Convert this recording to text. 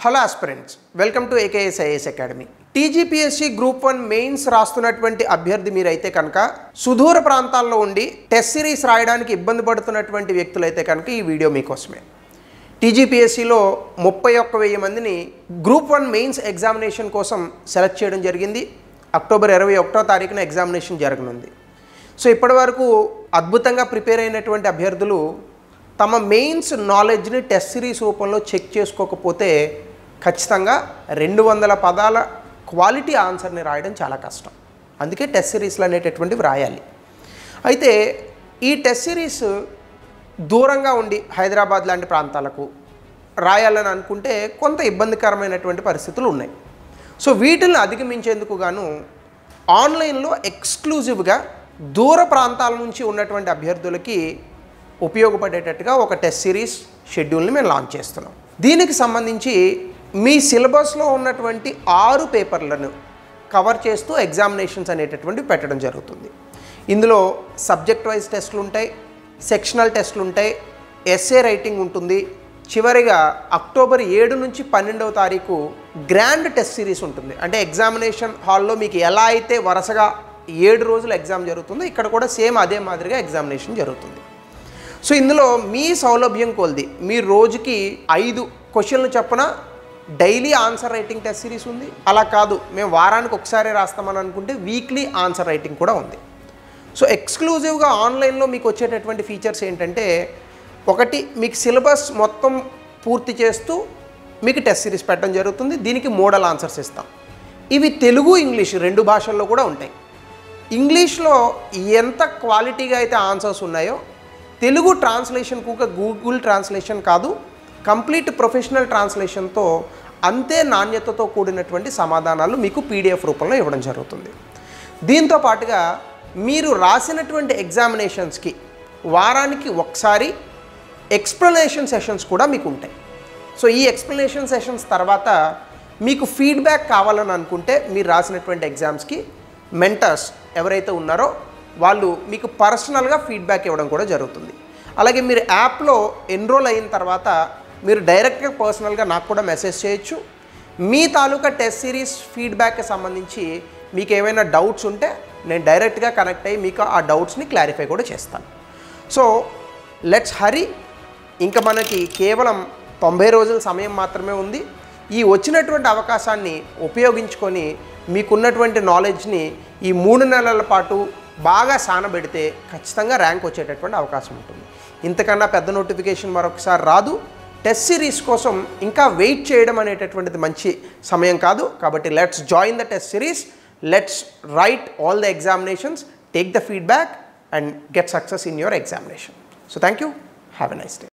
Hello aspirants, welcome to AKSIAS academy. TGPSC group 1 mains రాస్తున్నటువంటి అభ్యర్థి మీరైతే కనుక సుదూర ప్రాంతాల్లో ఉండి టెస్ట్ సిరీస్ రాయడానికి ఇబ్బంది పడుతున్నటువంటి వ్యక్తులైతే కనుక ఈ వీడియో మీకోసమే. TGPSCలో 31,000 మందిని గ్రూప్ 1 మెయిన్స్ ఎగ్జామినేషన్ కోసం సెలెక్ట్ చేయడం జరిగింది. అక్టోబర్ 21వ తారీఖున ఎగ్జామినేషన్ జరగనుంది. సో ఇప్పటివరకు అద్భుతంగా ప్రిపేర్ అయినటువంటి అభ్యర్థులు తమ మెయిన్స్ నాలెడ్జ్ని టెస్ట్ సిరీస్ రూపంలో చెక్ చేసుకోకపోతే ఖచ్చితంగా 200 పదాల క్వాలిటీ ఆన్సర్ని రాయడం చాలా కష్టం. అందుకే టెస్ట్ సిరీస్లు అనేటటువంటివి రాయాలి. అయితే ఈ టెస్ట్ సిరీస్ దూరంగా ఉండి హైదరాబాద్ లాంటి ప్రాంతాలకు రాయాలని అనుకుంటే కొంత ఇబ్బందికరమైనటువంటి పరిస్థితులు ఉన్నాయి. సో వీటిని అధిగమించేందుకు గాను ఆన్లైన్లో ఎక్స్క్లూజివ్గా దూర ప్రాంతాల నుంచి ఉన్నటువంటి అభ్యర్థులకి ఉపయోగపడేటట్టుగా ఒక టెస్ట్ సిరీస్ షెడ్యూల్ని మేము లాంచ్ చేస్తున్నాం. దీనికి సంబంధించి మీ సిలబస్లో ఉన్నటువంటి 6 పేపర్లను కవర్ చేస్తూ ఎగ్జామినేషన్స్ అనేటటువంటివి పెట్టడం జరుగుతుంది. ఇందులో సబ్జెక్ట్ వైజ్ టెస్టులు ఉంటాయి, సెక్షనల్ టెస్టులు ఉంటాయి, ఎస్ఏ రైటింగ్ ఉంటుంది. చివరిగా అక్టోబర్ 7 నుంచి 12వ తారీఖు గ్రాండ్ టెస్ట్ సిరీస్ ఉంటుంది. అంటే ఎగ్జామినేషన్ హాల్లో మీకు ఎలా అయితే వరుసగా 7 రోజులు ఎగ్జామ్ జరుగుతుందో ఇక్కడ కూడా సేమ్ అదే మాదిరిగా ఎగ్జామినేషన్ జరుగుతుంది. సో ఇందులో మీ సౌలభ్యం కొలది మీరు రోజుకి 5 క్వశ్చన్లు చొప్పున daily answer writing test series ఉంది. అలా కాదు మేము వారానికి ఒకసారి రాస్తామని అనుకుంటే వీక్లీ ఆన్సర్ రైటింగ్ కూడా ఉంది. సో ఎక్స్క్లూజివ్గా ఆన్లైన్లో మీకు వచ్చేటటువంటి ఫీచర్స్ ఏంటంటే, ఒకటి మీకు సిలబస్ మొత్తం పూర్తి చేస్తూ మీకు టెస్ట్ సిరీస్ పెట్టడం జరుగుతుంది. దీనికి మోడల్ ఆన్సర్స్ ఇస్తాం. ఇవి తెలుగు ఇంగ్లీష్ 2 భాషల్లో కూడా ఉంటాయి. ఇంగ్లీష్లో ఎంత క్వాలిటీగా అయితే ఆన్సర్స్ ఉన్నాయో తెలుగు ట్రాన్స్లేషన్ కూడా గూగుల్ ట్రాన్స్లేషన్ కాదు, కంప్లీట్ ప్రొఫెషనల్ ట్రాన్స్లేషన్తో అంతే నాణ్యతతో కూడినటువంటి సమాధానాలు మీకు PDF రూపంలో ఇవ్వడం జరుగుతుంది. దీంతో పాటుగా మీరు రాసినటువంటి ఎగ్జామినేషన్స్కి వారానికి ఒకసారి ఎక్స్ప్లెనేషన్ సెషన్స్ కూడా మీకు ఉంటాయి. సో ఈ ఎక్స్ప్లెనేషన్ సెషన్స్ తర్వాత మీకు ఫీడ్బ్యాక్ కావాలని అనుకుంటే మీరు రాసినటువంటి ఎగ్జామ్స్కి మెంటర్స్ ఎవరైతే ఉన్నారో వాళ్ళు మీకు పర్సనల్గా ఫీడ్బ్యాక్ ఇవ్వడం కూడా జరుగుతుంది. అలాగే మీరు యాప్లో ఎన్రోల్ అయిన తర్వాత మీరు డైరెక్ట్గా పర్సనల్గా నాకు కూడా మెసేజ్ చేయొచ్చు. మీ తాలూకా టెస్ట్ సిరీస్ ఫీడ్బ్యాక్కి సంబంధించి మీకు ఏమైనా డౌట్స్ ఉంటే నేను డైరెక్ట్గా కనెక్ట్ అయ్యి మీకు ఆ డౌట్స్ని క్లారిఫై కూడా చేస్తాను. సో లెట్స్ హరీ. ఇంకా మనకి కేవలం 90 రోజుల సమయం మాత్రమే ఉంది. ఈ వచ్చినటువంటి అవకాశాన్ని ఉపయోగించుకొని మీకున్నటువంటి నాలెడ్జ్ని ఈ 3 నెలల పాటు బాగా సానబెడితే ఖచ్చితంగా ర్యాంక్ వచ్చేటటువంటి అవకాశం ఉంటుంది. ఇంతకన్నా పెద్ద నోటిఫికేషన్ మరొకసారి రాదు. టెస్ట్ సిరీస్ కోసం ఇంకా వెయిట్ చేయడం అనేటటువంటిది మంచి సమయం కాదు. కాబట్టి let's join the test series, let's write all the examinations, take the feedback and get success in your examination. So thank you, have a nice day.